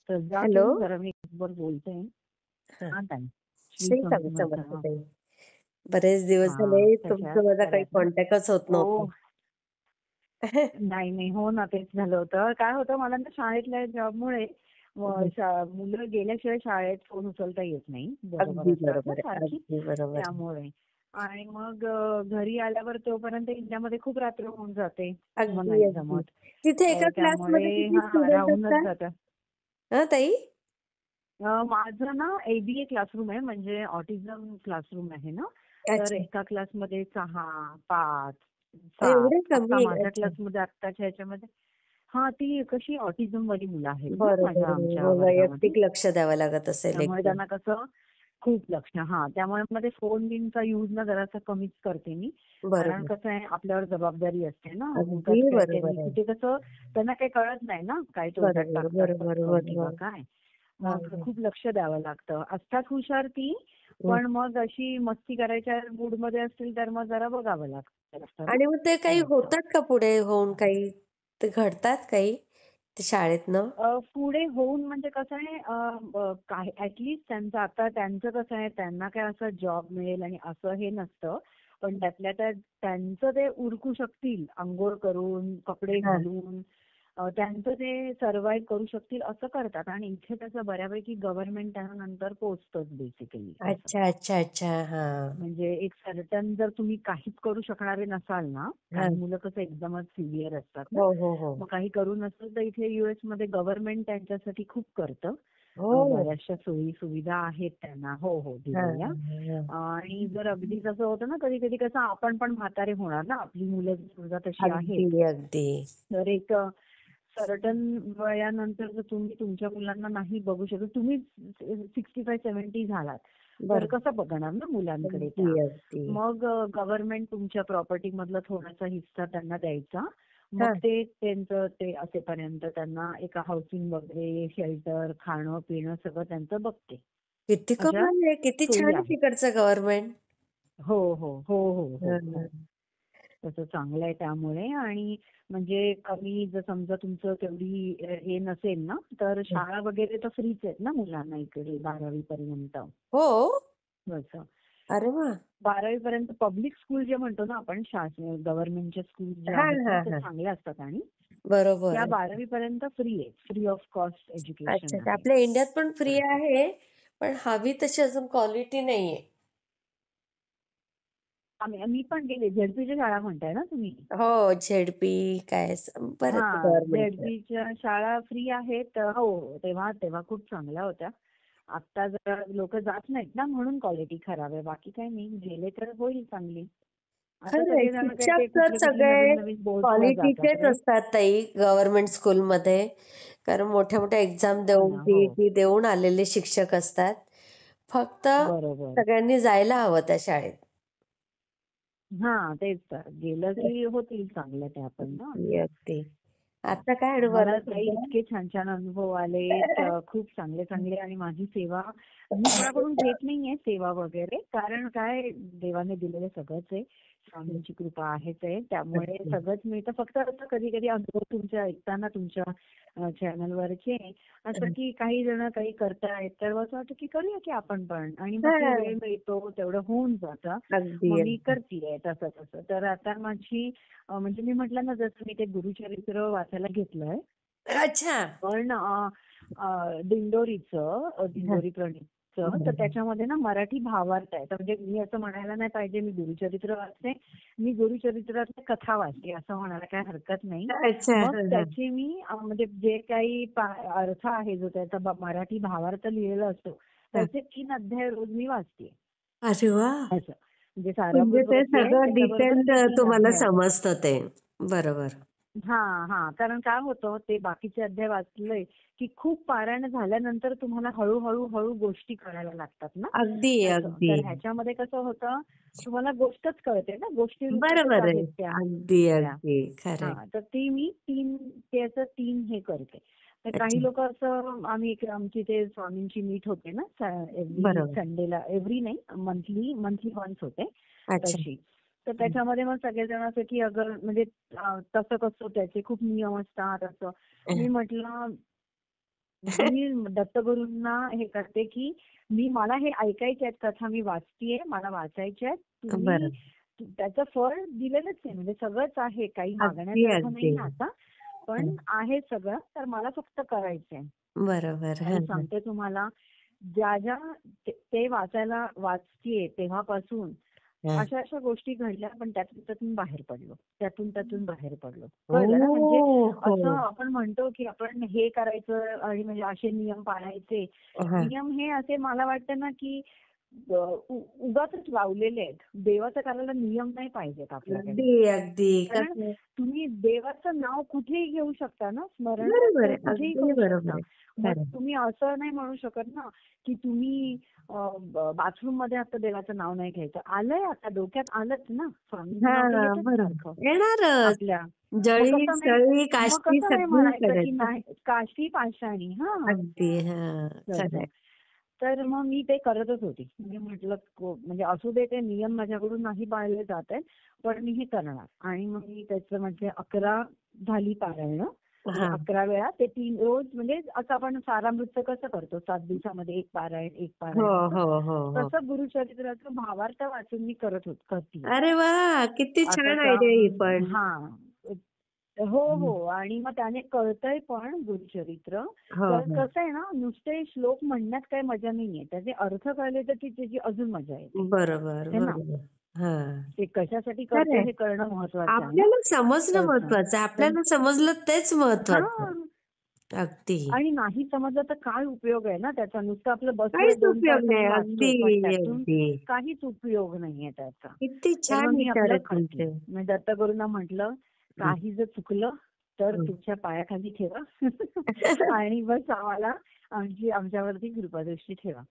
तर जा हॅलो. तू, जरा मी वर बोलते. हा. हा ताई, श्री श्री स्वामी स्वामी समर्थ. समर्थ ताई. बरेच दिवस हा, झाले कशा आहात? तुमचं माझा बऱ्या काही आहेत ना? कॉन्टॅक्टच होत नव्हता. हो. नाही नाही, हो ना, तेच झालं होतं. काय होतं, मला ना शाळेतल्या जॉबमुळे मुलं गेल्याशिवाय शाळेत फोन उचलता येत नाही. बरोबर अगदी असतात ना बरोबर आहे. सारखी, अगदी बरोबर आहे. त्यामुळे. आणि मग घरी आल्यावर तोपर्यंत इंडियामध्ये खूप रात्र होऊन जाते. मग अगदी नाही अगदी. जमत. तिथे एका क्लासमध्ये त्यामुळे किती स्टुडंट राहूनच असतात? जातं. हा ताई. माझं ना ABA क्लासरूम आहे, म्हणजे ऑटिझम क्लासरूम आहे ना. तर अच्छा. एका क्लासमध्ये 6, 5, 7. एवढे आता कमी? माझ्या अच्छा. क्लासमध्ये आत्ताच्या ह्याच्यामध्ये, हा, ती कशी ऑटिझम वाली मुलं आहेत ना बरोबर. आमच्या मग वर्गामध्ये. वैयक्तिक लक्ष द्यावं लागत असेल त्यामुळे एकदम. त्यांना कसं खूप लक्ष, त्यामुळे मग ते फोन बिनचा यूज ना जरासा कमीच करते मी. कारण बरोबर. कसं आहे, आपल्यावर जबाबदारी असते ना. उगाच अगदी काय त्यांनी बरोबर आहे. तिथे कसं, त्यांना काही कळत नाही ना, काय तोंडात बरोबर टाकतात बरोबर पटकन किंवा बरोबर. काय. हा, मग हा. खूप लक्ष द्यावं लागतं. असतात हुशार ती, हं. पण मग अशी मस्ती करायच्या मूडमध्ये असतील तर मग जरा बघावं लागतं आणि मग ते काही ना असं. होतात का पुढे होऊन काही ते घडतात काही ते शाळेतनं? पुढे होऊन म्हणजे कसं आहे, काय ऍटलिस्ट त्यांचं आता त्यांचं कसं आहे, त्यांना काय असं जॉब मिळेल आणि असं हे नसतं. पण त्यातल्या त्यात त्यांचं ते उरकू शकतील, अंघोळ करून, कपडे हा. घालून, त्यांचं ते सर्व्हाइव्ह करू शकतील असं करतात. आणि इथे त्याचं बऱ्यापैकी गव्हर्नमेंट त्यानंतर पोहोचतंच बेसिकली असं. अच्छा अच्छा अच्छा. हा. म्हणजे एक सर्टन, जर तुम्ही काहीच करू शकणारे नसाल ना, हा. काही मुलं कसं एकदमच सिव्हिअर असतात ना, हो हो हो. मग काही करू नसेल तर इथे US मध्ये गव्हर्नमेंट त्यांच्यासाठी खूप करतं. हो. बऱ्याचशा सोयी सुविधा आहेत त्यांना, हो हो, हा, दिलेल्या. हा, हा. आणि जर अगदी कसं होतं ना, कधी कधी कसं आपण पण म्हातारे होणार ना, आपली मुलं सुद्धा तशी आहेत. अगदी अगदी. तर एक सर्टन वयानंतर जर तुम्ही तुमच्या मुलांना नाही बघू शकत, तुम्ही 65-70 झालात, तर बरोबर. कसं बघणार ना मुलांकडे अगदी त्या. अगदी. मग गव्हर्नमेंट तुमच्या प्रॉपर्टी मधला थोडासा हिस्सा त्यांना द्यायचा. हा. मग ते त्यांचं ते असेपर्यंत त्यांना एका हाऊसिंग वगैरे, शेल्टर, खाणं पिणं सगळं त्यांचं बघते. किती अशा कमाल आहे, किती छान सोयी आहे आहेत. तिकडचं गव्हर्नमेंट. हो हो हो हो हो हो. तसं चांगलं आहे त्यामुळे. आणि म्हणजे कमी जर समजा तुमचं तेवढी हे नसेल ना, तर शाळा वगैरे तर फ्रीच आहेत ना मुलांना इकडे 12वी पर्यंत. हो. असं. अरे वा. 12वी पर्यंत पब्लिक स्कूल जे म्हणतो ना आपण, शासन गव्हर्नमेंटच्या स्कूल ज्या हा आहेत ना, हा त्या हा. चांगल्या असतात. आणि बरोबर त्या आहे. 12वी पर्यंत फ्री आहे, फ्री ऑफ कॉस्ट अच्छा एज्युकेशन अच्छा. आहे आपल्या इंडियात पण फ्री असं. आहे, पण हवी तशी अजून क्वालिटी नाहीये. मी पण गेले, झेडपीच्या शाळा म्हणताय ना तुम्ही? हो. झेडपी काय बरंच गव्हर्नमेंटचं. झेडपीच्या शाळा फ्री आहेत. हो, तेव्हा तेव्हा खूप चांगल्या होत्या. आता जरा लोक जात नाहीत ना, म्हणून क्वालिटी खराब आहे. बाकी काही नाही, गेले तर होईल चांगली. आता खरंय. सगळेजण काय शिक्षक ते तर कुठले कुठले नवीन सगळे नवीन बोर्ड्सला जातात क्वालिटीचेच रे. असतात ताई गव्हर्नमेंट स्कूलमध्ये. कारण मोठ्या मोठ्या एक्झाम हो देऊन ना, हो. टीईटी देऊन आलेले शिक्षक असतात. फक्त बरोबर. सगळ्यांनी जायला हवं त्या शाळेत. तेच तर. गेलं की होतील चांगल्या त्या पण ना अगदी असं. अगदी. आता काय अनुभव मला आला काही सध्या? इतके छान छान अनुभव आलेत, खूप चांगले चांगले. आणि माझी सेवा मी कोणाकडून घेत नाहीये सेवा वगैरे, कारण काय, देवाने दिलेलं सगळंच आहे, स्वामींची कृपा आहेच आहे, त्यामुळे अगदी. सगळंच मिळतं. फक्त असं कधी कधी अनुभव तुमच्या ऐकताना तुमच्या चॅनलवरचे असं, की काही जण काही करतायत तर असं वाटतं की करूया की आपण पण, आणि मग ते हां. वेळ मिळतो तेवढं होऊन जातं. अगदी मग मी अगदी. करतीये तसं तसं. तर आता माझी म्हणजे मी म्हटलं ना, जसं मी ते गुरुचरित्र वाचायला घेतलंय, अच्छा. पण दिंडोरीचं, हां. दिंडोरी प्रणीतचं, तर बरोबर. त्याच्यामध्ये ना मराठी भावार्थ आहे. तर म्हणजे मी असं म्हणायला नाही पाहिजे मी गुरुचरित्र वाचते, मी गुरुचरित्रातल्या कथा वाचते असं म्हणायला काही हरकत नाही. अच्छा. मग हां, हां. त्याची मी म्हणजे जे काही अर्थ आहे, जो त्याचा मराठी भावार्थ लिहिलेला असतो, हां. त्याचे 3 अध्याय रोज मी वाचते अरे वाह! असं. म्हणजे म्हणजे सारामृत ते वरती आहे, सगळं त्याच्याबरोबर डिटेल ते 3 तुम्हाला अध्याय. समजतं ते. बरोबर. कारण काय होतं, ते बाकीचे अध्याय वाचले की खूप पारायण झाल्यानंतर तुम्हाला हळू गोष्टी कळायला लागतात ना अगदी, असं. अगदी. तर ह्याच्यामध्ये कसं होतं, तुम्हाला गोष्टच कळते ना, गोष्टी रूपातच बरोबर आहे. आहेत त्या अगदी, सगळ्या. अगदी. खरं आहे. तर ती मी 3 हे करते. तर अच्छा. काही लोक असं, आमची ते स्वामींची मीट होते ना एव्हरी बरोबर. संडेला, एव्हरी नाही, मंथली वन्स होते अच्छा. तशी. तर हं. त्याच्यामध्ये मग सगळेजण असं की अगर म्हणजे तसं कसं, त्याचे खूप नियम असतात असं. मी म्हटलं म्हणजे मी दत्तगुरूंना हे करते की मला हे ऐकायचे आहेत कथा, मी वाचतीये, मला वाचायच्या आहेत, तुम्ही बरोबर. त्याचं फळ दिलेलंच आहे, म्हणजे सगळंच आहे, काही अगदी, मागण्यासारखं अगदी. नाहीये आता, पण हं. आहे सगळं, तर मला फक्त करायचंय. बरोबर. आणि हां, हां. सांगते तुम्हाला, ज्या ज्या ते वाचायला वाचतीये तेव्हापासून हां. अशा गोष्टी घडल्या, पण त्यातून बाहेर पडलो. त्यातून बाहेर पडलो. कळलं ना? म्हणजे ओह! असं हो. आपण म्हणतो, की आपण हे करायचं आणि म्हणजे असे नियम पाळायचे. हां. नियम हे असे मला वाटतं ना, की उगाचच लावलेले आहेत. देवाचं करायला नियम नाही पाहिजेत आपल्याकडे. अगदी, अगदी. कारण कसं तुम्ही देवाचं नाव कुठेही घेऊ शकता ना, स्मरण बरोबर आहे. कुठेही अगदी करू बरोबर शकता. आहे. मग खरं आहे. तुम्ही असं नाही म्हणू शकत ना, की तुम्ही बाथरूम मध्ये आता देवाचं नाव नाही घ्यायचं. आलंय आता डोक्यात आलंच ना, स्वामींची नावं हां, येतात सारखं बरोबर. येणारच. आपल्या. मग जळी, कसं नाही स्थळी, मग काष्टी कसं नाही म्हणायचं, की सगळीकडेच. नाही काशी पाषाणी हां. अगदी. हां. खरं तसं. आहे. तर मग मी ते करतच होती. मी म्हटलं म्हणजे असू दे, ते नियम माझ्याकडून नाही पाळले जात आहेत, पण मी हे करणार. आणि मग मी त्याचं म्हणजे 11 झाली पारायणं. म्हणजे हां. 11 वेळा ते 3 रोज, म्हणजे असं आपण सारामृतचं कसं करतो 7 दिवसामध्ये 1 पारायण, 1 हो, पारायण असं. हो, हो, हो. तसं गुरुचरित्राचं भावार्थ वाचून मी करतीये. अरे वाह! किती असं छान आयडिया ही पण. हां. हो, हं. हो. आणि मग त्याने कळतंय पण गुरुचरित्र. हो, तर हो. कसं आहे ना, नुसते श्लोक म्हणण्यात काही मजा नाहीये. त्याचे अर्थ कळले तर त्याची अजून मजा येते. बरोबर, है ना? बरोबर. हां. ते कशासाठी खरं करतोय आहे. हे कळणं महत्वाचं आहे ना. आपल्याला समजणं तसं. महत्वाचं आहे. तर आपल्याला समजलं तेच महत्वाचं आहे. हां. अगदी. आणि नाही समजलं तर काय उपयोग आहे ना त्याचा? नुसतं आपलं बसलोय काहीच 2 तास उपयोग आणि नाही. वाचलो, अगदी, पण त्यातून अगदी. काहीच उपयोग नाहीये त्याचा. किती तर मग छान मी विचार आपलं आहेत करते. तुमचे. मी दत्तगुरूंना म्हटलं, हं, काही जर चुकलं तर हं. तुमच्या पायाखाली ठेवा आणि बस आमच्यावरती कृपादृष्टी ठेवा.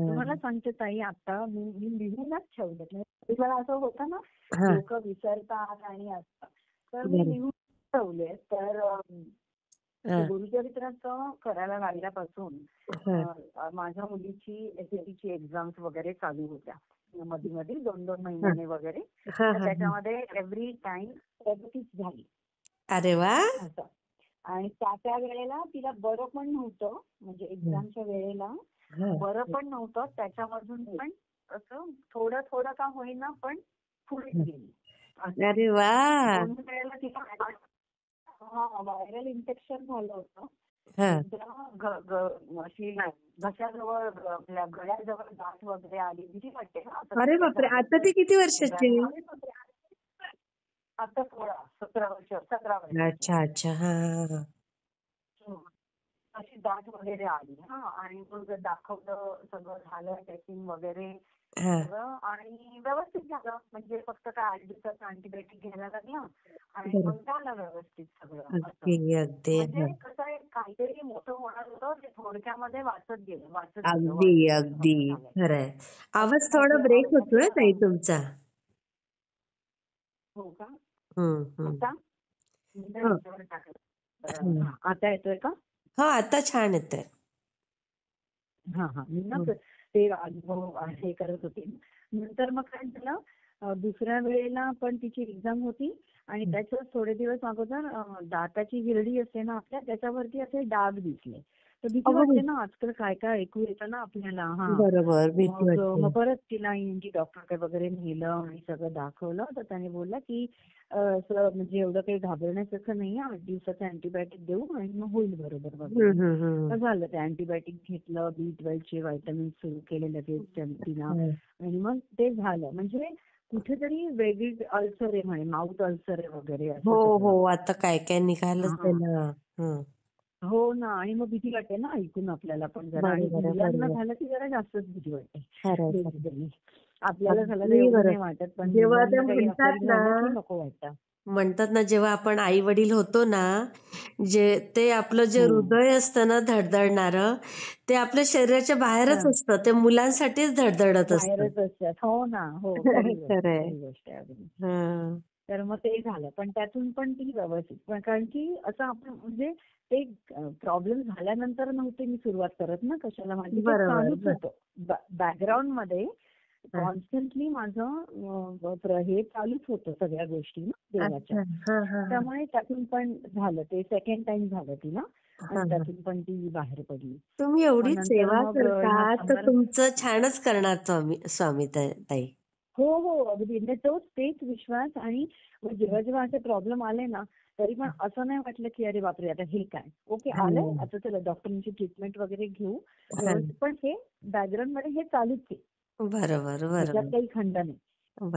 तुम्हाला हां, सांगते ताई, आता मी मी लिहूनच ठेवलं. म्हणजे मला असं होतं ना, हां. लोक विसरतात आणि असं. तर मी बरं. लिहून ठेवले. तर ते हां, गुरुचरित्राचं करायला लागल्यापासून हां. माझ्या मुलीची एसएससीची एक्झाम्स वगैरे चालू होत्या. मध्ये-मध्ये 2-2 हां, महिन्याने वगैरे. हां, तर हां, हां. त्याच्यामध्ये एव्हरी टाईम प्रगतीच झाली अरे वाह! असं. आणि त्या वेळेला तिला बरं पण नव्हतं. म्हणजे हं, एक्झामच्या वेळेला हां. बरं पण नव्हतं. त्याच्यामधून पण असं थोडं का होईना पण पुढे हं. गेली असं. अरे वाह! 2 वेळेला तिला व्हायरल इन्फेक्शन झालं होतं. हां. एकदा अशी घशाजवळ आपल्या गळ्याजवळ गाठ वगैरे आली. भीती वाटते ना, असं अरे काही बापरे! झालं आता तर. ती किती वर्षाची आहे? आता 17 वर्षाची. अच्छा, अच्छा. हां, हां, हां. हं. अशी गाठ वगैरे आली हां. आणि मग दाखवलं, सगळं झालं टेस्टिंग वगैरे हां. सगळं आणि व्यवस्थित झालं. म्हणजे फक्त काय 8 दिवसाचं अँटिबायोटिक घ्यायला लागलं आणि बरं. मग झालं व्यवस्थित सगळं असं. अगदी, अगदी. म्हणजे हां. कसं आहे, काहीतरी मोठं होणार होतं, ते थोडक्यामध्ये वाचत गेलं अगदी, वर्षभर अगदी. असं झालंय. खरं आहे. असं आवाज थोडा म्हटलं ब्रेक म्हणजे होतोय ताई तुमचा. हो का? हं, हं. आता? मी तर हो. याच्यावर टाकलं. हं. हां, आता येतोय का? हो, आता छान येतंय. हां, हां. मी ना हं, ते अनुभव हे करत होते. नंतर मग काय झालं, दुसऱ्या वेळेला पण तिची एक्झाम होती आणि हं. त्याच्या थोडे दिवस अगोदर दाताची हिरडी असते ना आपल्या, त्याच्यावरती असे डाग दिसले. तर भीती अगं बाई! वाटते ना, आजकाल काय-काय ऐकू येतं ना आपल्याला. हां. बरोबर. भीती मग वाटते. परत तिला ENT डॉक्टरकडे वगैरे नेलं आणि सगळं दाखवलं. तर त्याने बोलला, की असं म्हणजे एवढं काही घाबरण्यासारखं नाहीये. 8 दिवसाचं अँटिबायोटिक देऊ आणि मग होईल बरोबर हं, वगैरे. हं, हं. मग झालं, ते अँटिबायोटिक घेतलं, B12चे व्हिटॅमिन सुरू केले लगेच तिला हं. आणि मग ते झालं. म्हणजे कुठेतरी वेगळी अल्सर आहे म्हणे, माउथ अल्सर आहे वगैरे हो, असं सगळं. हो. आता काय-काय निघालंच आहे हां. ना. हं. हो ना. आणि मग भीती वाटते ना ऐकून आपल्याला पण जरा, आणि बरोबर आहे, मुलांना बरोबर. झालं की जरा जास्तच भीती वाटते खरं आहे, खरं आहे. बेसिकली. आपल्याला झालं तर अगदी एवढं बरं. नाही वाटत, पण जेव्हा ते मुलांना काही म्हणतात असेल ना झालं की नको वाटतं. जेव्हा आपण आई-वडील होतो ना, ते आपलं जे हं. हृदय असतं ना धडधडणारं, ते आपल्या शरीराच्या बाहेरच हां. असतं. ते मुलांसाठीच धडधडत असतं. बाहेरच असतात. हो ना. हो. खरी गोष्ट आहे. खरं आहे. खरी गोष्ट आहे अगदी. हं. तर मग ते झालं. पण त्यातून पण ती व्यवस्थित. पण कारण की असं आपण म्हणजे ते प्रॉब्लेम झाल्यानंतर नव्हते मी सुरुवात करत ना कशाला. माझी ते बरोबर, चालूच बरं. होतं. बॅकग्राऊंडमध्ये हां. कॉन्स्टंटली माझं हे चालूच होतं सगळ्या गोष्टी ना देवाच्या. अच्छा. हां, हां, हां. त्यामुळे त्यातून पण झालं. ते सेकंड टाइम झालं तिला. हा आणि हा. त्यातून पण ती बाहेर पडली. तुम्ही मग एवढी नंतर सेवा मग करता ह्या तर शंभर तुमचं छानच करणार स्वामी स्वामी ताई. हो, हो. अगदी. म्हणजे तेच विश्वास आणि मग जेव्हा जेव्हा असे प्रॉब्लेम आले ना, तरी पण असं नाही वाटलं, की अरे बापरे! आता हे काय? ओके हा आलंय, आता चला डॉक्टरांची ट्रीटमेंट वगैरे घेऊ हा. व्यवस्थित. पण हे बॅकग्राऊंडमध्ये हे चालूच आहे. बरोबर ह्याच्यात बरोबर काही खंड नाही.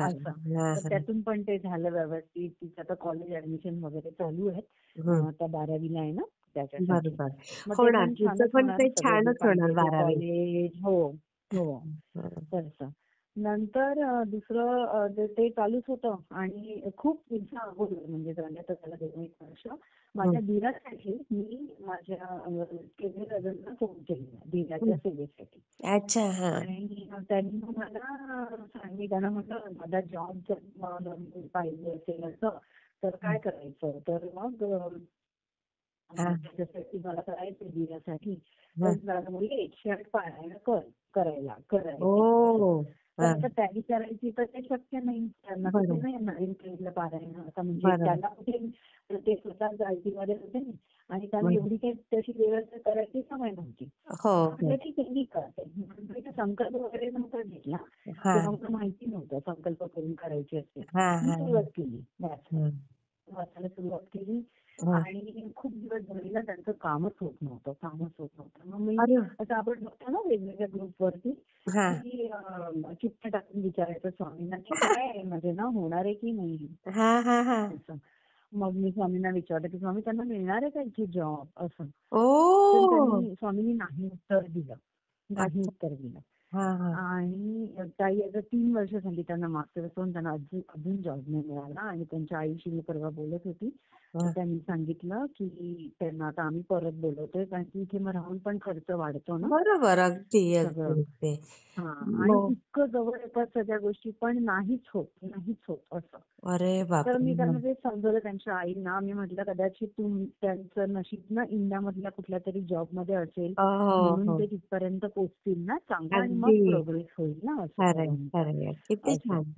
असं. बरोबर. हा तर हा. त्यातून पण ते झालं व्यवस्थित. तिचं आता कॉलेज ॲडमिशन वगैरे चालू आहेत. हम्म. आता 12वी आहे ना, त्याच्यासाठी. बरोबर. मग ते होणार पण तिचं छानच पण होणार ते सगळं जे छानच होणार पाहिजे ते 12वी. कॉलेज. हो, हो. तसं. नंतर दुसरं ते चालूच होतं आणि खूप दिवसा अगोदर म्हणजे झालं त्याला 2-1 वर्ष माझ्या दीरासाठी मी माझ्या केलेल्या लग्नाला फोन केलेला दीराच्या सेवेसाठी. अच्छा हा. आणि त्यांनी मला त्यांना म्हटलं माझा जॉब जर पाहिजे असेल असं तर काय करायचं? तर मग हा त्याच्यासाठी मला करायचं दीरासाठी हा. तर मला बोलले 108 पारायण करायची. ओ. तर हा. आता त्यांनी करायची तर ते शक्य नाही. त्यांना कुठे बरोबर नाही नवीन पिढीला पारायण आता म्हणजे बरोबर. त्याला कुठे ते स्वतः आयटीमध्ये होते आणि त्यांना बरोबर. एवढी काही तशी व्यवस्था करायची सवय नव्हती. हो म्हटलं हो. ठीक आहे मी करते. म्हणून मी संकल्प वगैरे नव्हता घेतला. हा तेव्हा मला माहिती नव्हतं संकल्प करून करायचे असते. हा मी हा सुरुवात केली वाचायला. हा. वाचायला सुरुवात केली हा. आणि खूप दिवस झाले ना त्यांचं कामच होत नव्हतं. मग मी अरे असं आपण बघतो ना वेगवेगळ्या ग्रुपवरती हा की चिठ्ठ्या टाकून विचारायचं स्वामींना की काय आहे म्हणजे ना होणार आहे की नाही हा हा हा. असं. मग मी स्वामींना विचारलं की स्वामी त्यांना मिळणार आहे का इथे जॉब असं. ओ. तर स्वामींनी नाही उत्तर दिलं. नाही अच्छा. उत्तर दिलं. हा हा आणि ताई आता 3 वर्ष झाली त्यांना मास्टर्स होऊन त्यांना अजून जॉब नाही मिळाला आणि त्यांच्या आईशी मी परवा बोलत होती. तर हा. त्यांनी सांगितलं की त्यांना आता आम्ही परत बोलवतोय कारण की इथे मग राहून पण खर्च वाढतो ना बरोबर अगदी सगळं. अगदी अगदी. हां. आणि मग इतकं जवळ येतात सगळ्या गोष्टी पण नाहीच होत असं. अरे तर बापरे. मी त्यांना ते समजवलं त्यांच्या आईंना. मी म्हटलं कदाचित त्यांचं नशीब ना इंडियामधल्या कुठल्यातरी जॉबमध्ये असेल हो म्हणून हो. ते तिथपर्यंत पोहोचतील ना चांगलं आणि मग अगदी प्रोग्रेस होईल ना असं खरंय करून खरंय किती असं. छान.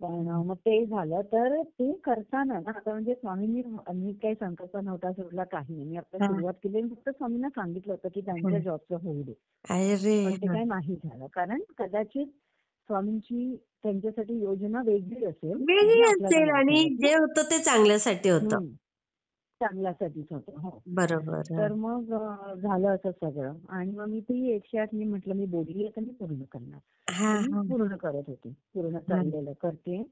पण मग ते झालं तर ते करताना ना आता म्हणजे स्वामींनी मी काही संकल्प नव्हता सोडला काही नाही. मी आपलं हा सुरुवात केली आणि फक्त स्वामींना सांगितलं होतं की हा. त्यांच्या जॉबचं होऊ दे. अरे पण ते हा. काही नाही झालं. कारण कदाचित स्वामींची त्यांच्यासाठी योजना वेगळी असेल, जी वेगळी आपल्याला असेल नाही आणि कळत ना. जे होतं ते चांगल्यासाठी होतं. हं. चांगल्यासाठीच होतं. हो. बरोबर. हा तर मग झालं असं सगळं आणि मग मी ती 108 मी म्हटलं मी बोलली तर मी पूर्ण करणार. हा तर मी हा पूर्ण करत होती. पूर्ण चाललेलं करते.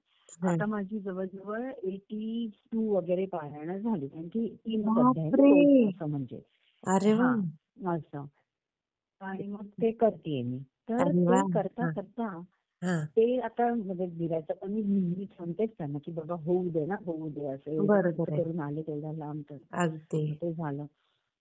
हा. आता माझी जवळ-जवळ 82 वगैरे पारायणं झाली. कारण की 3च अध्याय ना बापरे. रोज असं म्हणजे. अरे वा. हां. असं. आणि मग ते करतेय मी. तर अरे वा. ते करता हा करता हा. ते आता म्हणजे दिरायचं पण मी नेहमी सांगतेच त्यांना की बाबा होऊ दे ना, होऊ दे असं एवढं खर्च बरोबर आहे. करून आले तेवढ्या लांब तर. अगदी. मग ते झालं.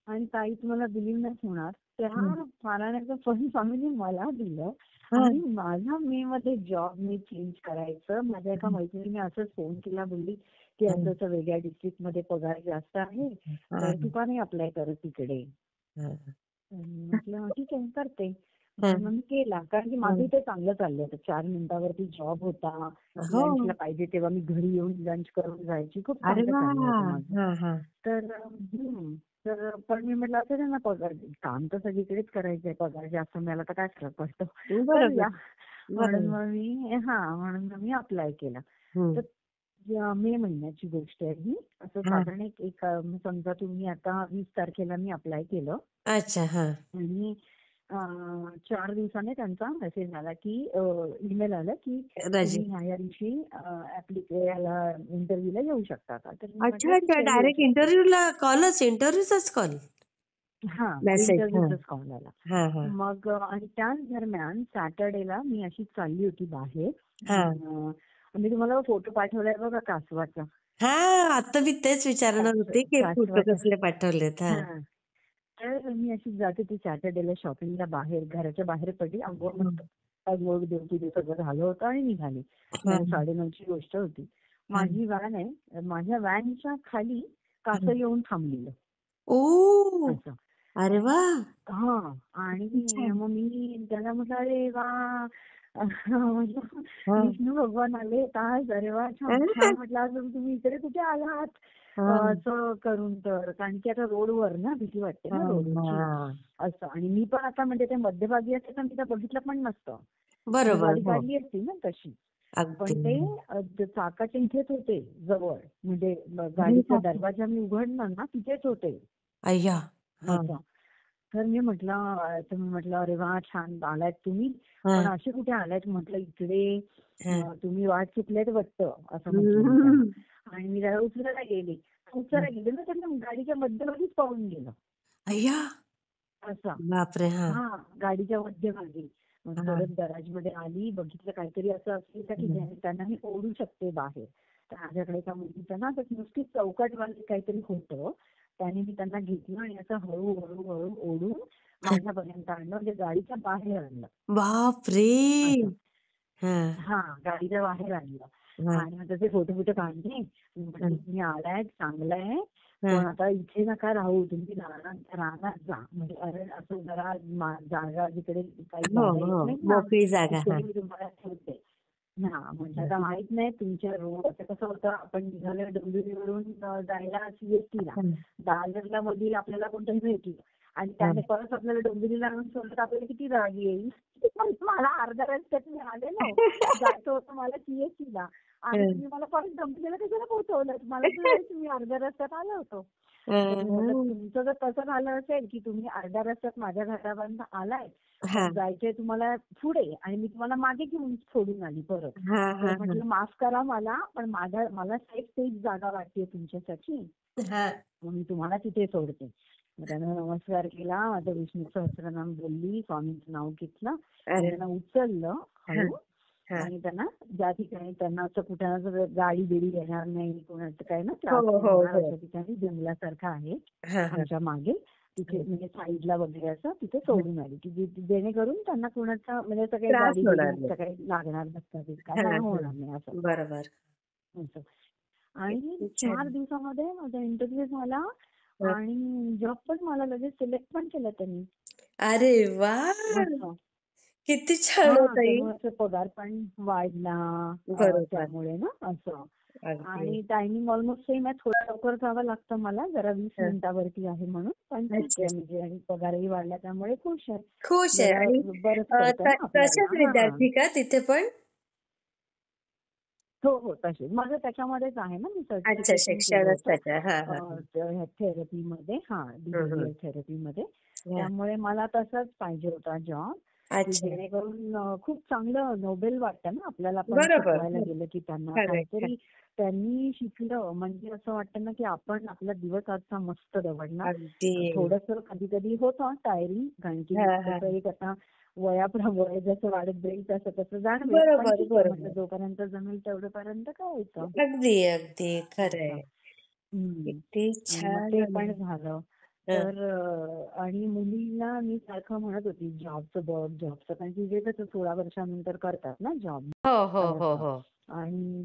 आणि ताई तुम्हाला बिलीव्ह नाही होणार हं. त्या पारायणाचं फळ स्वामींनी मला दिलं हां. आणि माझा मे मध्ये जॉब मी चेंज करायचं. माझ्या एका हं. मैत्रिणीने असंच फोन केला बोलली की हं. असं असं वेगळ्या डिस्ट्रिक्ट मध्ये पगार जास्त आहे तर हां. तू का नाही अप्लाय करत तिकडे. हां. म्हटलं ठीक आहे करते. म्हणून हां. मग मी केला. कारण की माझं हं. इथे चांगलं चाललं होतं. 4 मिनिटावरती जॉब होता. हो. लंचला पाहिजे तेव्हा मी घरी येऊन लंच करून जायची. खूप अरे चांगलं वाह! चाललं होतं माझं. हां, हां. तर तर पण मी म्हटलं असं ना पगार काम तर सगळीकडेच करायचंय. पगार जास्त मिळाला तर काय फरक पडतो. बरोबर, करूया. बरोबर. म्हणून मग मी अप्लाय केला. हं. तर मे महिन्याची गोष्ट आहे ही. असं हां. साधारण समजा तुम्ही आता 20 तारखेला मी अप्लाय केलं. अच्छा. हां. आणि 4 दिवसाने त्यांचा मेसेज आला की ईमेल आला की रजे तुम्ही ह्या दिवशी इंटरव्ह्यूला येऊ शकता का? तर मी म्हटलं अच्छा, ठीक अच्छा. आहे येऊ डायरेक्ट शकते. इंटरव्ह्यूचाच कॉल? हां, मेसेज. हां. इंटरव्ह्यूचाच कॉल आला. हां, हां. मग आणि त्याच दरम्यान सॅटर्डेला मी अशीच चालली होती बाहेर. हां. मी तुम्हाला फोटो पाठवलाय बघा कासवाचा. हां, आता मी तेच विचारणार होते, की फोटो कासवाचा. कसले पाठवलेत? हां. हां. तर मी अशीच जात होती सॅटर्डेला शॉपिंगला बाहेर, घराच्या बाहेर पडली. अंघोळ हं. मस्त अंघोळ देवपूजा सगळं झालं होतं आणि निघाली. हां, 9-9:30ची गोष्ट होती. हां, माझी व्हॅन आहे. माझ्या व्हॅनच्या खाली कासव हां. येऊन थांबलेलं ओह! असं. अरे वाह! हां. किती आणि छान. मग मी त्याला म्हटलं, "अरे वाह!" म्हटलं, हां. "विष्णू भगवान आलेत आज. अरे वाह! छान, छान." म्हटलं, "आज तुम्ही इकडे कुठे आलात?" असं करून तर, कारण की आता रोडवर ना भीती वाटते ना रोडची असं. आणि मी पण आता म्हणजे ते मध्यभागी असते तर मी तर बघितलं पण नसतं. मी बरोबर. गाडी हो. काढली असती ना तशी. अगदी. पण ते चाकाच्या इथेच होते जवळ, म्हणजे अरे गाडीचा बापरे! दरवाजा मी उघडणार ना तिथेच होते अय्या! हां. असं. तर मी म्हटलं अरे वा छान आलात तुम्ही, पण हां. असे कुठे आलात म्हटलं इकडे, हां. तुम्ही वाट चुकलेत वाटतं असं म्हटलं मी त्यांना. हं. आणि मी त्याला उचलायला गेले. उचलायला गेले ना तर गाडीच्या मध्यभागीच पाहून गेलं अय्या! असं. बापरे! हां. हा, गाडीच्या मध्यभागी. मग हां. परत गॅरेजमध्ये आली, बघितलं काहीतरी असं असेल का की हं. त्यांना मी ओढू शकते बाहेर. तर माझ्याकडे एका मुलीचं ना तर नुसती चौकटवाले काहीतरी होतं. त्याने मी त्यांना घेतलं आणि असं हळू ओढून माझ्यापर्यंत आणलं, म्हणजे गाडीच्या बाहेर आणलं बापरे! असं. हां. हां, गाडीच्या बाहेर आणलं. हां. आणि मग त्याचे फोटो काढले. म्हटलं हां. तुम्ही आलाय चांगलं आहे, हां. पण आता इथे नका राहू, तुम्ही रानात जा. म्हणजे अरे असं जरा जागा जिकडे काही हो, गाड्या येत हो. नाहीत ना, मोकळी जागा. तिकडे हां. मी तुम्हाला ठेवते. हां, म्हणजे आता माहित नाही तुमच्या रोड आता कसं होतं, आपण निघालो डोंबिवलीवरून जायला सीएसटीला, हां. दादरला मधील आपल्याला कोणतरी भेटलं आणि त्याने हां. परत आपल्याला डोंबिवलीला आणून सोडलं तर आपल्याला किती राग येईल. पण मला अर्ध्या रस्त्यात मी आलेलो, जायचं होतं मला सीएसटीला आणि हं. तुम्ही मला परत डोंबिवलीला कशाला पोहोचवलं? मला तर जायचं, मी अर्ध्या रस्त्यात आलो होतो. तर मी म्हटलं हं. तुमचं जर तसं झालं असेल की तुम्ही अर्ध्या रस्त्यात माझ्या घरापर्यंत आलाय, पण हां. जायचंय तुम्हाला पुढे आणि मी तुम्हाला मागे घेऊन सोडून आली परत. हां, तर हां, हां. म्हटलं माफ करा मला, पण मला सेफ जागा वाटते तुमच्यासाठी, हां. मग मी तुम्हाला तिथे सोडते. मग त्यानं नमस्कार केला, माझं विष्णू सहस्त्रनाम बोलली, स्वामींचं नाव घेतलं आणि अरे त्यांना उचललं हां, हळू. हां. आणि त्यांना ज्या ठिकाणी त्यांना असं कुठे गाडी बिडी येणार नाही, कोणाचं काही ना हो, त्रास नाही हो, होणार हो. अशा ठिकाणी जंगलासारखं आहे हां, हां. आमच्या मागे, तिथे हं. म्हणजे साईडला वगैरे असं तिथे हं. सोडून आली की जेणेकरून त्यांना कोणाचा म्हणजे असं काही त्रास गाडी होणार बिडी नाही. काही लागणार नसतं, काय हां, काय हां. होणार नाही असं. बरोबर. असं. आणि किती 4 छान. दिवसामध्ये माझा इंटरव्ह्यू झाला हं. आणि जॉब पण मला लगेच सिलेक्ट पण केलं त्यांनी अरे वाह! असं. किती छान हो हां, ताई. त्यामुळे असं पगार पण वाढला बरोबर. त्यामुळे ना असं. अगदी. आणि टायमिंग ऑलमोस्ट सेम आहे. थोडं लवकर जावं लागतं मला, जरा 20 हं. मिनिटावरती आहे म्हणून. पण ठीक अच्छा. आहे म्हणजे आणि पगारही वाढला त्यामुळे खुश आहे. खुश आहे जरा आणि बरंच पडतं ना तसेच आपल्याला. हां. विद्यार्थी का तिथे पण? हो, हो. तशीच. माझं त्याच्यामध्येच आहे ना, मी अच्छा, सर्टिफिकेशन केलं शिक्षणच होतं त्याच्या. हां, हां, हां. थेरपीमध्ये. हां, हं, हं. बिहेवियर थेरपीमध्ये. हां. त्यामुळे मला तसाच पाहिजे होता जॉब, की अच्छा. जेणेकरून खूप चांगलं नोबेल वाटतं ना आपल्याला पण बरोबर. शिकवायला हं. गेलं, की त्यांना खरं आहे, खरं. काहीतरी त्यांनी शिकलं म्हणजे असं वाटतं ना, की आपण आपला दिवस आजचा मस्त दवडला. अगदी. थोडंसं कधी-कधी होतं टायरिंग, कारण की हां, कसं हां. एक आता वय जसं वाढत जाईल तसं जाणवेल. पण बरोबर, ठीक आहे म्हटलं बरोबर. जोपर्यंत जमेल तेवढ्यापर्यंत करायचं. अगदी, अगदी खरं असं. आहे. हं. किती आणि मग छान ते पण अनुभव. झालं. हं. तर आणि मुलीला मी सारखं म्हणत होती जॉबचं बघ, जॉबचं. कारण की जे कसं 16 वर्षानंतर करतात ना जॉब हो, हो, हो, असं. हो. आणि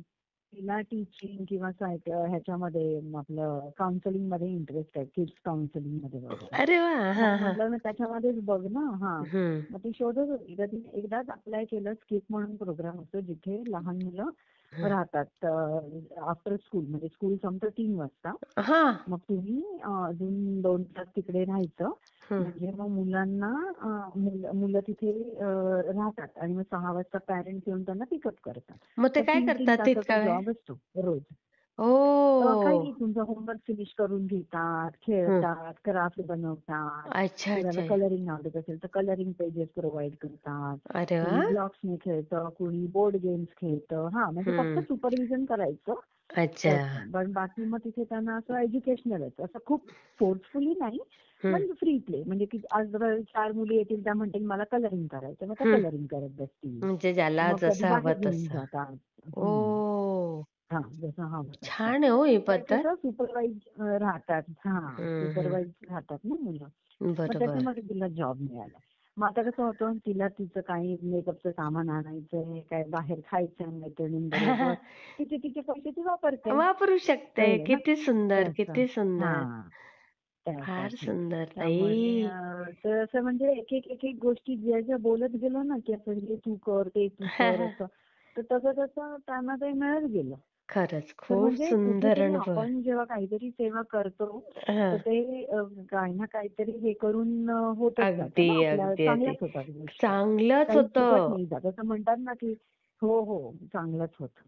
तिला टीचिंग किंवा ह्याच्यामध्ये आपलं काउन्सिलिंगमध्ये इंटरेस्ट आहे, किड्स काउन्सिलिंगमध्ये वगैरे. अरे वाह! मग हां, हां. म्हटलं ना त्याच्यामध्येच बघ ना. हां. हं. मग ती शोधत होती. तर तिने एकदाच अप्लाय केलं. स्किप म्हणून प्रोग्राम असतो जिथे लहान मुलं हं. राहतात आफ्टर स्कूल, म्हणजे स्कूल संपतं 3 वाजता. हां. मग तुम्ही अजून 2 तास तिकडे राहायचं. हं. म्हणजे मग मुलांना मुलं तिथे राहतात आणि मग 6 वाजता पॅरेंट्स येऊन त्यांना पिकअप करतात. मग ते तर काय 3-3 करतात तासाचा तितका वेळ? जॉब असतो रोज. काही ओह! नाही, तुमचा होमवर्क फिनिश करून घेतात, हं. खेळतात, क्राफ्ट बनवतात. अच्छा, कुणाला अच्छा. कलरिंग आवडत असेल तर कलरिंग पेजेस प्रोव्हाइड करतात. अरे कुणी वाह! ब्लॉक्सने खेळतं, कुणी बोर्ड गेम्स खेळतं. हां, म्हणजे फक्त हं. सुपरव्हिजन करायचं अच्छा. असं. पण बाकी मग तिथे त्यांना असं एज्युकेशनलच. असं खूप फोर्सफुली नाही, हं. पण फ्री प्ले. म्हणजे की आज जर 4 मुली येतील त्या म्हणतील मला कलरिंग करायचं, मग त्या हं. कलरिंग करत बसतील. म्हणजे ज्याला मग कधी जसं हवं बाहेर घेऊन तसं. जातात. ओह! हां, जसं हवं तसं. छान आहे हो ही ते पद्धत. कसं सुपरवाईज राहतात. हां, हं, हं. सुपरवाईज राहतात ना मुलं. मग बरोबर. त्याच्यामध्ये तिला जॉब मिळाला. मग आता कसं होतं, तिला तिचं काही मेकअपचं सामान आणायचंय, काय बाहेर खायचंय मैत्रिणींबरोबर, तिचे तिचे पैसे ती वापरते. वापरू शकते. कळलं ना? किती सुंदर, तसं. किती सुंदर. हां, फार त्यासाठी. सुंदर त्यामुळे ताई. तर असं म्हणजे एक गोष्टी ज्या ज्या बोलत गेलो ना, की असं हे तू कर, ते तू कर असं. तर तसं त्यांना ते मिळत गेलं. खरंच तर खूप म्हणजे सुंदर कुठेतरी अनुभव आहे. आपण जेव्हा काहीतरी सेवा करतो, तर हां. ते काही ना काहीतरी हे करून होतच अगदी, जातं ना आपल्या अगदी, अगदी. चांगल्याच होतात गोष्टी. चांगलंच काही चुकत होतं. नाही जात. असं म्हणतात ना, की हो, हो, चांगलंच होतं.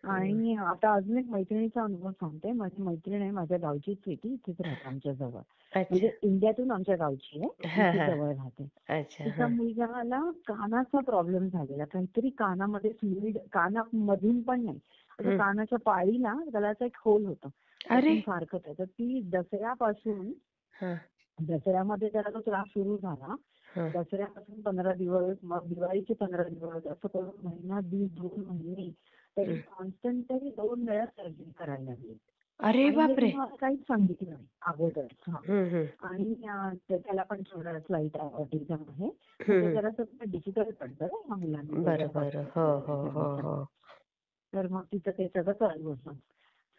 हं. आणि आता अजून एक मैत्रिणीचा अनुभव सांगते. माझी मैत्रीण आहे, माझ्या गावचीच आहे ती. इथेच राहते आमच्या जवळ. अच्छा. म्हणजे इंडियातून आमच्या गावची आहे. हां, इथे हां. जवळ राहते. अच्छा. तिच्या हां. मुलग्याला कानाचा प्रॉब्लेम झालेला. काहीतरी कानामध्ये फ्लुइड कानामधून पण नाही. असं हं. कानाच्या पाळीला त्याला असं एक होल होतं. अरे! त्यातून सारखं तर ती दसऱ्यापासून हां, दसऱ्यामध्ये त्याला तो त्रास सुरू झाला. हां. दसऱ्यापासून 15 दिवस, मग दिवाळीचे 15 दिवस, असं करून महिना, दीड 2 महिने त्याची हं. कॉन्स्टंट तरी 2 वेळा सर्जरी करायला लागली. अरे आणि हे बापरे! तिने मला काहीच सांगितलं नाही अगोदर. हां. हं, हं. आणि त्याला पण थोडा स्लाईट ऑटिझम आहे. हं, म्हणजे हं. जरासं डिफिकल्ट पडतं ना ह्या मुलांना वेगळ्या बरं, बरं. हो, हॉस्पिटल वगैरे हो, हो, करण्यासाठी. हो. तर मग तिचं ते सगळं चालू होतं.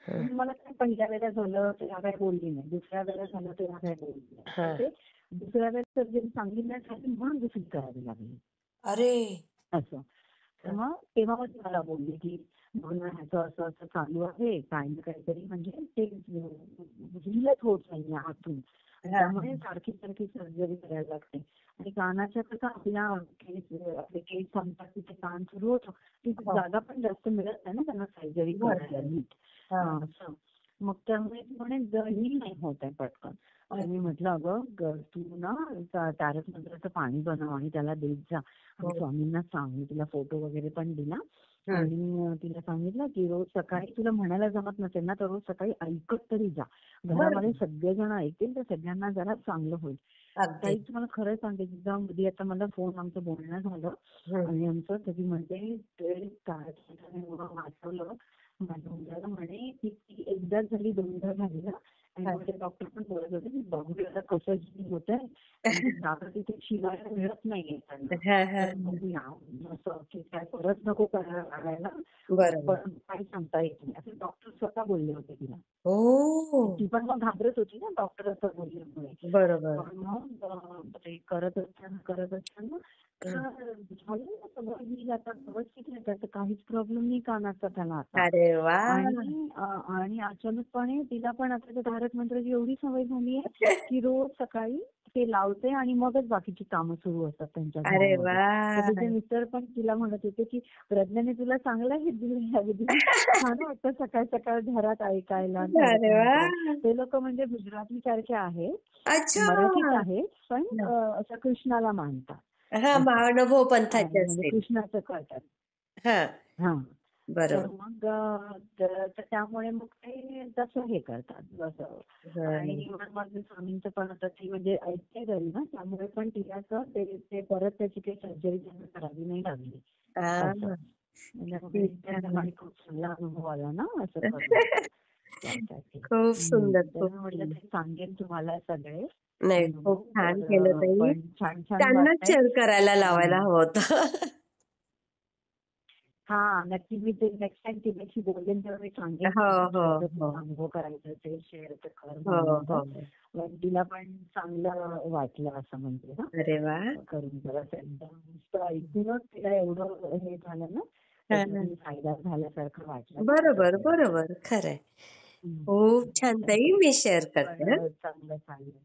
हं. पण मला काय पहिल्या वेळेला झालं तेव्हा काही बोलली नाही. दुसऱ्या वेळेला झालं तेव्हा काही बोलली नाही. पण हां. ते दुसऱ्या वेळेस सर्जरी सांगितण्यासाठी म्हणून दुसरी करावी लागली. अरे! असं. तर मग तेव्हा मग ती मला बोलली, की "बघ ना ह्याचं असं-असं चालू आहे. काही ना काहीतरी म्हणजे ते हीलच होत नाहीये आतून. आणि हां, त्यामुळे हां. सारखी सर्जरी करायला लागते." आणि कानाच्या कसं आपल्या आपले केस संपतात तिथे कान सुरू होतं. तिथे हो. जागा पण जास्त मिळत नाही ना त्यांना सर्जरी करायला बरोबर. नीट. हां. असं. मग त्यामुळे ती म्हणे हील नाही होत आहे पटकन. तर मी अच्छा. म्हटलं, "अगं तू ना तारक मंत्राचं पाणी बनव आणि त्याला देत जा. आणि हो. स्वामींना सांग." मी तिला फोटो वगैरे पण दिला. हं. आणि तिला सांगितलं, की रोज सकाळी तुला म्हणायला जमत नसेल ना, तर रोज सकाळी ऐकत तरी जा. घरामध्ये बरोबर. सगळेजण ऐकतील तर सगळ्यांना जरा चांगलं होईल. अगदी. ताई तुम्हाला खरं सांगते, एकदा मध्ये आता मला फोन आमचं बोलणं झालं हं. आणि आमचं तर ती म्हणते, "ते काय एवढं वाचवलं माझ्या मुलाला," म्हणे, "की ती एकदाच झाली, दोनदा झाली ना." आणि हां. मग ते डॉक्टर पण बोलत होते, की "बघूया आता कसं heal होतंय. म्हणजे जागा तिथे शिवायला मिळत नाहीये त्यांना. हां, हां, तर हां. बघूया असं की काय परत नको करायला लागायला. बरोबर. पण काही सांगता येत नाही." असं डॉक्टर स्वतः बोलले होते तिला. ओह! ती पण मग घाबरत होती ना डॉक्टर असं बोलल्यामुळे. बरोबर. पण मग ते करत असताना हं. झालं ना सगळं heal आता व्यवस्थित येतं. तर काहीच प्रॉब्लेम नाही कानाचा त्याला आता. अरे वाह! आणि अचानकपणे तिला पण आता त्या तारक मंत्राची एवढी सवय झाली आहे, की रोज सकाळी ते लावते आणि मगच बाकीची कामं सुरू असतात त्यांच्या अरे घरामध्ये. तर वाह! तिचे मिस्टर पण तिला म्हणत होते, की "प्रज्ञाने तुला चांगला हे दिलं अगदी छान वाटतं सकाळ सकाळ घरात ऐकायला तारक अरे मंत्र." वाह! ते लोक म्हणजे गुजराती सारखे आहेत, अच्छा! मराठीच आहेत, पण हं. असं कृष्णाला मानतात हां, असं. महानुभव आणि पंथाचे म्हणजे असतील. कृष्णाचं करतात. हां, हां. तर बरोबर. मग तर त्यामुळे मग ते तसं हे करतात असं. हं. आणि मग स्वामींचं पण आता ती म्हणजे ऐकते घरी ना, त्यामुळे पण तिला असं ते ते परत त्याची काही सर्जरी त्यांना करावी नाही लागली असं. हां, म्हणजे किती त्यांना छान. म्हणे खूप चांगला अनुभव आला ना असं करून त्यासाठी. खूप सुंदर, तर खूप मी म्हटलं सुंदर. ते सांगेन तुम्हाला सगळे नाही, खूप अनुभव. छान तर केलं ताई. पण छान छान त्यांनाच वाटतंय. शेअर करायला लावायला आणि हवं होतं. हां, नक्की मी ते नेक्स्ट टाईम तिच्याशी बोलेन तेव्हा मी सांगेन हो, तिला, हो, की असं हो. तुला अनुभव करायचा असेल शेअर तर कर हो, म्हणून तर. हो. पण तिला पण चांगलं वाटलं असं म्हणते ना. अरे वाह! करून जरासं एकदम नुसतं ऐकूनच तिला एवढं हे झालं ना, हां. त्याच्यातून फायदा झाल्यासारखं वाटलं ना असं बरोबर, तिला. बरोबर. खरंय. हं. खूप छान तर ताई. मी शेअर पण करते हं. चांगलं चालेल.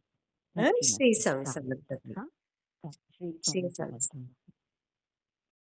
हं, नक्की, श्री नक्की. स्वामी चालेल समर्थ तर ताई. हां. श्री श्री स्वामी स्वामी समर्थ.